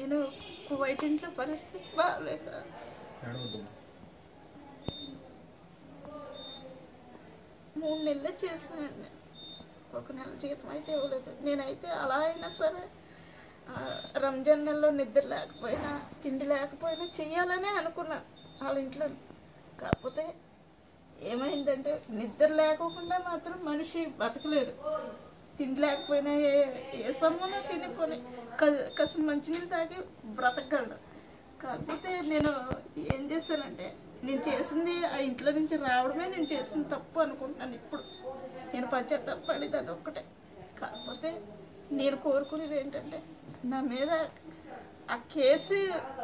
నేను కువైట్ ఇంట్లో పరిస్థితి బాగాలేక 3 నెలలు చేశానండి. 1 నెల జీతం అయితే ఇవ్వలేదు. నేనైతే అలా అయినా సరే రంజాన్ నెలలో నిద్ర లేకపోయినా తిండి లేకపోయినా చెయ్యాలనే అనుకున్నాను వాళ్ళ ఇంట్లో. కాకపోతే ఏమైందంటే నిద్ర లేకోకుండా మాత్రం మనిషి బతకలేడు. తిండి లేకపోయినా ఏ సమ్మనో తినిపోయి కాస్త మంచినీళ్ళు తాగి బ్రతకగలడు. కాకపోతే నేను ఏం చేశానంటే నేను చేసింది ఆ ఇంట్లో నుంచి రావడమే నేను చేసింది తప్పు అనుకుంటున్నాను. ఇప్పుడు నేను పశ్చాత్తాపపడేది అదొక్కటే. కాకపోతే నేను కోరుకునేది ఏంటంటే నా మీద ఆ కేసు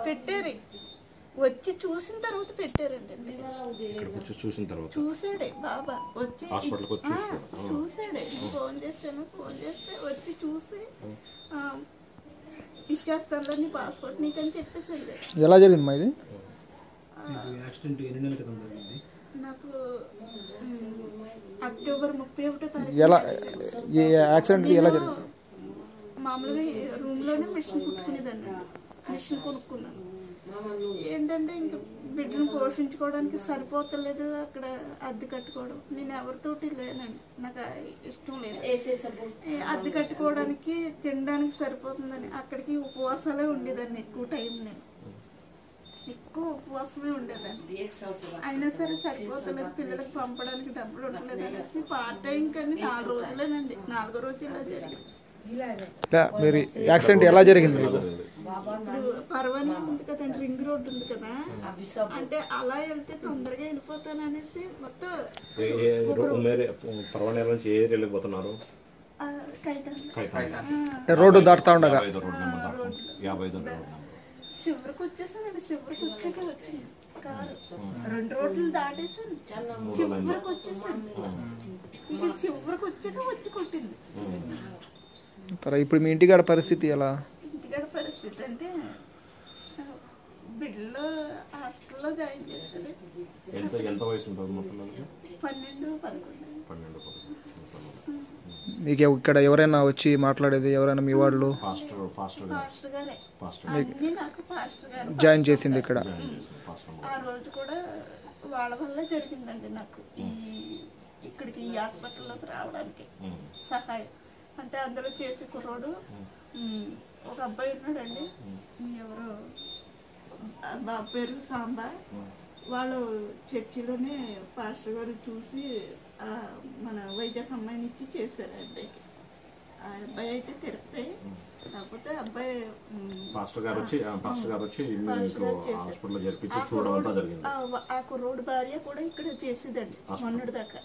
పెట్టారు, వచ్చి చూసిన తర్వాత పెట్టారండి. చూసాడే బాబా వచ్చి చూసాడే. ఫోన్ చేశాను, ఫోన్ చేస్తే వచ్చి చూసి ఇచ్చేస్తాను నీ పాస్పోర్ట్ నీకు అని చెప్పేసింది. ఎలా జరిగింది మా ఇది? నాకు అక్టోబర్ 31వ తారీఖు యాక్సిడెంట్ ఎలా జరిగింది? మామూలుగా రూమ్లోనే మిషన్ కుట్టుకునేదాన్ని. మిషన్ కొనుక్కున్నాను. ఏంటంటే ఇంక బిడ్డను పోషించుకోవడానికి సరిపోతలేదు, అక్కడ అద్దె కట్టుకోవడం. నేను ఎవరితోటి లేనండి, నాకు ఇష్టం లేదు. అద్దె కట్టుకోవడానికి తినడానికి సరిపోతుందని అక్కడికి ఉపవాసాలే ఉండేదాన్ని. ఎక్కువ టైం నేను ఎక్కువ ఉపవాసమే ఉండేదాన్ని. అయినా సరే సరిపోతలేదు, పిల్లలకు పంపడానికి డబ్బులు ఉండలేదు అనేసి పార్ట్ టైం కానీ 4 రోజులేనండి. 4వ రోజు ఇలా జరిగింది. మీరు యాక్సిడెంట్ ఎలా జరిగింది? ఇప్పుడు పర్వానే ఉంది కదండి, రింగ్ రోడ్ ఉంది కదా, అంటే అలా వెళ్తే తొందరగా వెళ్ళిపోతాను అనేసి మొత్తం రోడ్డు దాటుతా ఉండగా చివరికి వచ్చేసానండి. చివరికి వచ్చాక వచ్చింది కారు. 2 రోడ్లు దాటేసాను, చివరికి వచ్చేసాను. ఇక చివరికి వచ్చాక వచ్చి కొట్టింది. ఇప్పుడు మీ ఇంటికాడ పరిస్థితి ఎలా? ఇంటికాడ పరిస్థితి అంటే బిడ్డలో హాస్టల్లో జాయిన్ చేశారు. 12-11. మీకు ఇక్కడ ఎవరైనా వచ్చి మాట్లాడేది ఎవరైనా మీ వాళ్ళు? పాస్టర్ గారే నాకు పాస్టర్ గారు జాయిన్ చేసింది ఇక్కడ. ఆ రోజు కూడా వాళ్ళ వల్ల జరిగిందండి నాకు ఇక్కడికి ఈ హాస్పిటల్లోకి రావడానికి సహాయం. అంటే అందులో చేసి కుర్రోడు ఒక అబ్బాయి ఉన్నాడండి, ఎవరో బాబు పేరు సాంబా. వాళ్ళు చర్చిలోనే పాస్టర్ గారు చూసి మన వైజాగ్ అమ్మాయిని ఇచ్చి చేశారు అబ్బాయికి. ఆ అబ్బాయి అయితే తిరుపతి, కాకపోతే అబ్బాయి పాస్టర్ గారు వచ్చి ఆ కుర్రోడు భార్య కూడా ఇక్కడ చేసేదండి మొన్నటి దాకా.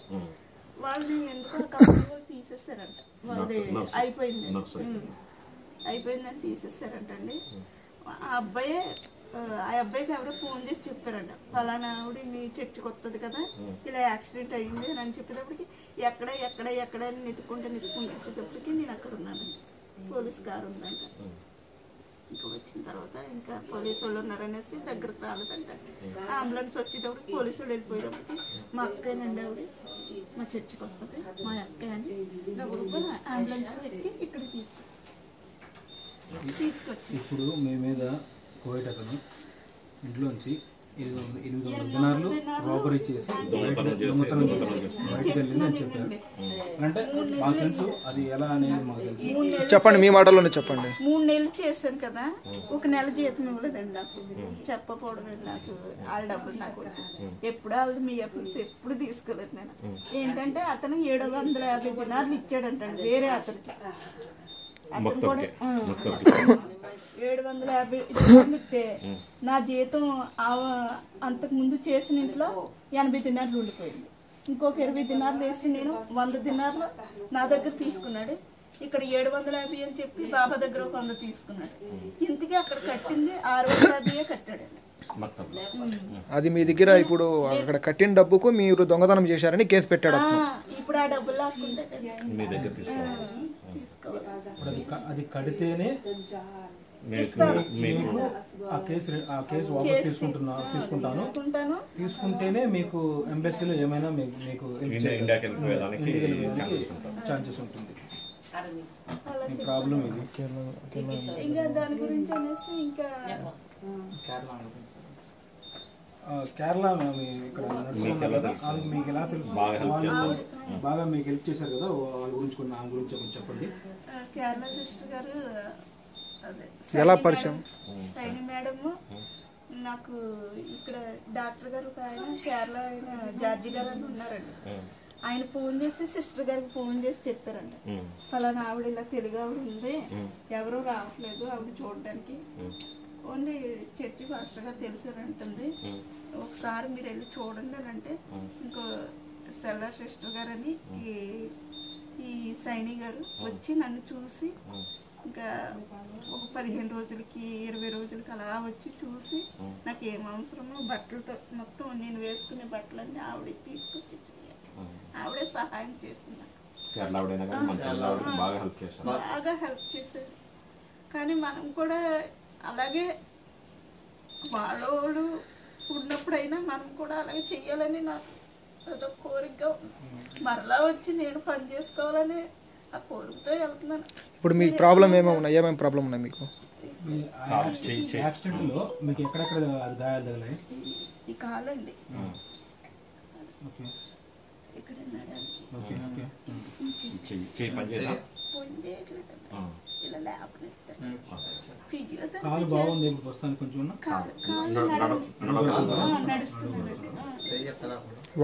వాళ్ళని ఎందుకో కంపెనీలో తీసేసారంట. వాళ్ళది అయిపోయిందని తీసేసారంటండి. ఆ అబ్బాయికి ఎవరో ఫోన్ చేసి చెప్పారంట, ఫలానా ఆవిడ మీ చర్చికి వస్తుంది కదా, ఇలా యాక్సిడెంట్ అయ్యింది అని చెప్పేటప్పటికి ఎక్కడ అని నెత్తుకుంటే వచ్చేటప్పటికి నేను అక్కడ ఉన్నానండి. పోలీస్ కారు ఉందంట. ఇంకా వచ్చిన తర్వాత ఇంకా పోలీసు వాళ్ళు ఉన్నారనేసి దగ్గరకు రాలేదంట. అంబులెన్స్ వచ్చేటప్పటికి పోలీసు వాళ్ళు వెళ్ళిపోయేటప్పటికి మా అక్కనండి ఆవిడ మా చర్చికి వస్తుంది మా అక్క అని అంబులెన్స్ పెట్టి ఇక్కడికి తీసుకొచ్చి ఇప్పుడు మీ మీద కువైట్ అతను ఇంట్లోంచి 800 దినార్లు రాబరీ చేసి దొంగతనం బయటకు వెళ్ళింది అని చెప్పారు. అంటే మాకు తెలుసు అది ఎలా అనేది మాకు తెలుసు. చెప్పండి, మీ మాటల్లోనే చెప్పండి. 3 నెలలు చేశాను కదా, 1 నెల జీతం ఇవ్వలేదండి నాకు. చెప్పకపోవడం నాకు వాళ్ళ డబ్బులు నాకు వద్దు. ఎప్పుడు వాళ్ళది మీ అప్పు ఎప్పుడు తీసుకోలేదు నేను. ఏంటంటే అతను 750 దినార్లు ఇచ్చాడంటండి వేరే అతనికి. అతను కూడా 750 దినార్లు ఇస్తే నా జీతం అంతకు ముందు చేసిన ఇంట్లో 80 దినార్లు ఉండిపోయింది. ఇంకొక 20 దినార్లు వేసి నేను 100 దినార్లు నా దగ్గర తీసుకున్నాడు. ఇక్కడ 750 అని చెప్పి బాబా దగ్గర ఒక 100 తీసుకున్నాడు. ఇంతకీ అక్కడ కట్టింది 650 కట్టాడు. అది మీ దగ్గర ఇప్పుడు అక్కడ కట్టిన డబ్బుకు మీరు దొంగతనం చేశారని కేసు పెట్టాడు. ఇప్పుడు ఆ డబ్బులు లాక్కుంటే అది కడితేనే ఆ కేసు వాపస్ తీసుకుంటాను. తీసుకుంటేనే మీకు ఎంబసీలో ఏమైనా మీకు ఛాన్సెస్ ఉంటుంది. అలా మీ ప్రాబ్లం ఇది ఇంకా దాని గురించి అనేసి ఇంకా కేరళ ఇక్కడ మీకు ఎలా తెలుసు బాగా మీకు హెల్ప్ చేశారు కదా వాళ్ళ గురించి కొన్ని ఆమె గురించి కొంచెం చెప్పండి. కేరళ సిస్టర్ గారు అదే ఎలా పరిచయం? సైని మేడము నాకు ఇక్కడ డాక్టర్ గారు ఒక ఆయన కేరళ ఆయన జార్జి గారు అని ఉన్నారండి. ఆయన ఫోన్ చేసి సిస్టర్ గారికి ఫోన్ చేసి చెప్పారంట, ఫలానా ఆవిడ ఇలా తెలుగు ఆవిడ ఉంది, ఎవరూ రావట్లేదు ఆవిడ చూడడానికి, ఓన్లీ చర్చి ఫాస్టర్గా తెలిసారంటుంది, ఒకసారి మీరు వెళ్ళి చూడండి అని అంటే ఇంకో సెల్లా సిస్టర్ గారు అని ఈ సైని గారు వచ్చి నన్ను చూసి ఇంకా ఒక 15 రోజులకి 20 రోజులకి అలా వచ్చి చూసి నాకు ఏం అవసరమో బట్టలతో మొత్తం నేను వేసుకునే బట్టలన్నీ ఆవిడ తీసుకొచ్చి ఇచ్చేయాలి. ఆవిడే సహాయం చేసింది, బాగా హెల్ప్ చేసేది. కానీ మనం కూడా అలాగే వాళ్ళు ఉన్నప్పుడైనా మనం కూడా అలాగే చెయ్యాలని నాకు అదొక కోరిక. మరలా వచ్చి నేను పని చేసుకోవాలని ఆ కోరికతో వెళ్తున్నాను. ఇప్పుడు మీకు ప్రాబ్లం ఏమేమి ప్రాబ్లం ఉన్నాయి మీకు? యాక్సిడెంట్లో మీకు ఎక్కడెక్కడ గాయాలు తగిలాయి? ఈ కాలండి ఓకే ఇక్కడ నడానికి ఓకే ఓకే ఇలా లేపనిస్తాను. కాలు బాగుంది ప్రస్తుతానికి కొంచెం నడుస్తున్నాను.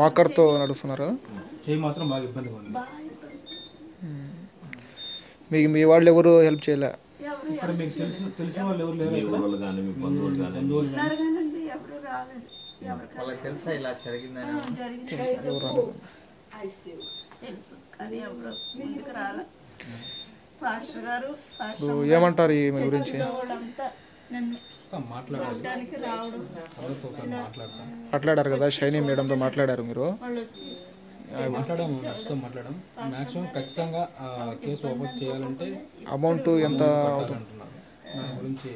వాకర్తో నడుస్తున్నారా? చేయి మాత్రం బాగా ఇబ్బందిగా ఉంది. మీకు మీ వాళ్ళు ఎవరు హెల్ప్ చేయలే? ఇక్కడ మీకు తెలిసిన వాళ్ళు ఎవరు లేరు? ఉన్నారు కానండి, ఎవరు రాలేదు. వాళ్ళకి తెలుసా ఇలా జరిగిందని? తెలుసు కానీ ఎవరు ముందుకు రాలే. పాస్టర్ గారు ఏమంటారు ఈ గురించి? వాళ్ళంతా నన్ను చూడడానికి రావడం, మాట్లాడారు కదా షైనీ మేడంతో మాట్లాడారు మీరు? వాళ్ళు వచ్చి మాట్లాడాము, మాట్లాడాం. మాక్సిమం ఖచ్చితంగా కేసు ఓపెన్ చేయాలంటే అమౌంట్ ఎంత అంటున్నారు. దాని గురించి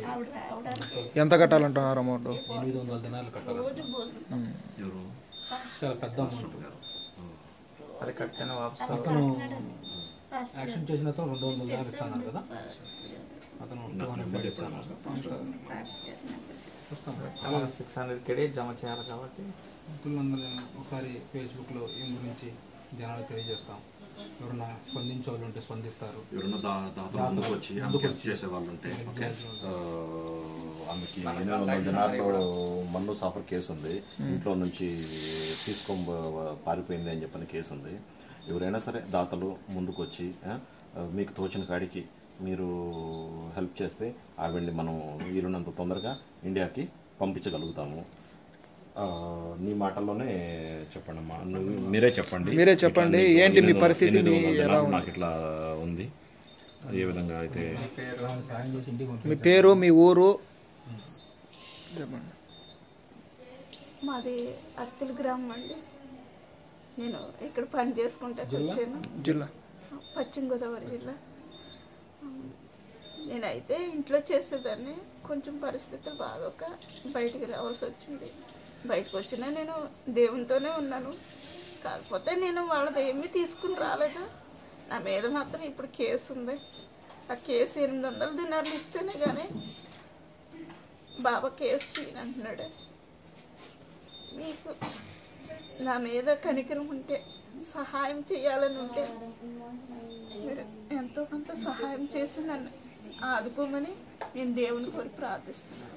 ఎంత కట్టాలంటున్నారు? అమౌంట్ 800 దినాలు కట్టాలి. చాలా పెద్ద అమౌంట్. అది కట్టిన వాపసు అతను యాక్షన్ చేసిన అతను 200 దినాలు ఇస్తున్నారు కదా, అతను 200 ఇస్తాను. 600 కేడే జమ చేయాలి కాబట్టి పిల్లలందరూ ఒకసారి ఫేస్బుక్లో ఈ గురించి జనాలకు తెలియజేస్తాం. ఎవరన్నా స్పందించే వాళ్ళు ఉంటే స్పందిస్తారు. ఎవరన్నా దాదాపు ముందుకు వచ్చి చేసే వాళ్ళు ఉంటే ఆమెకి 800 దినాల్లో మన్ను సాఫర్ కేసు ఉంది, ఇంట్లో నుంచి పారిపోయింది అని చెప్పని కేసు ఉంది. ఎవరైనా సరే దాతలు ముందుకు వచ్చి మీకు తోచిన కాడికి మీరు హెల్ప్ చేస్తే ఆవిడ్ని మనం వీలున్నంత తొందరగా ఇండియాకి పంపించగలుగుతాము. నీ మాటల్లోనే చెప్పండి అమ్మా, మీరే చెప్పండి ఏంటి మీ పరిస్థితి, నాకు ఇట్లా ఉంది, ఏ విధంగా అయితే. మీ పేరు, మీ ఊరు చెప్పండి. మాది అత్తిలి గ్రామం అండి. నేను ఇక్కడ పని చేసుకుంటే వచ్చాను. జిల్లా పశ్చిమ గోదావరి జిల్లా. నేనైతే ఇంట్లో చేసేదాన్ని, కొంచెం పరిస్థితులు బాగోక బయటికి రావాల్సి వచ్చింది. బయటకు వచ్చినా నేను దేవునితోనే ఉన్నాను. కాకపోతే నేను వాళ్ళది ఏమీ తీసుకుని రాలేదు. నా మీద మాత్రం ఇప్పుడు కేసు ఉంది. ఆ కేసు 800 దినార్లు ఇస్తేనే కానీ బాబా కేసు తీయనంటున్నాడు. మీకు నా మీద కనికరం ఉంటే, సహాయం చేయాలని ఉంటే మీరు ఎంతో కొంత సహాయం చేసి నన్ను ఆదుకోమని నేను దేవుని కోరి ప్రార్థిస్తున్నాను.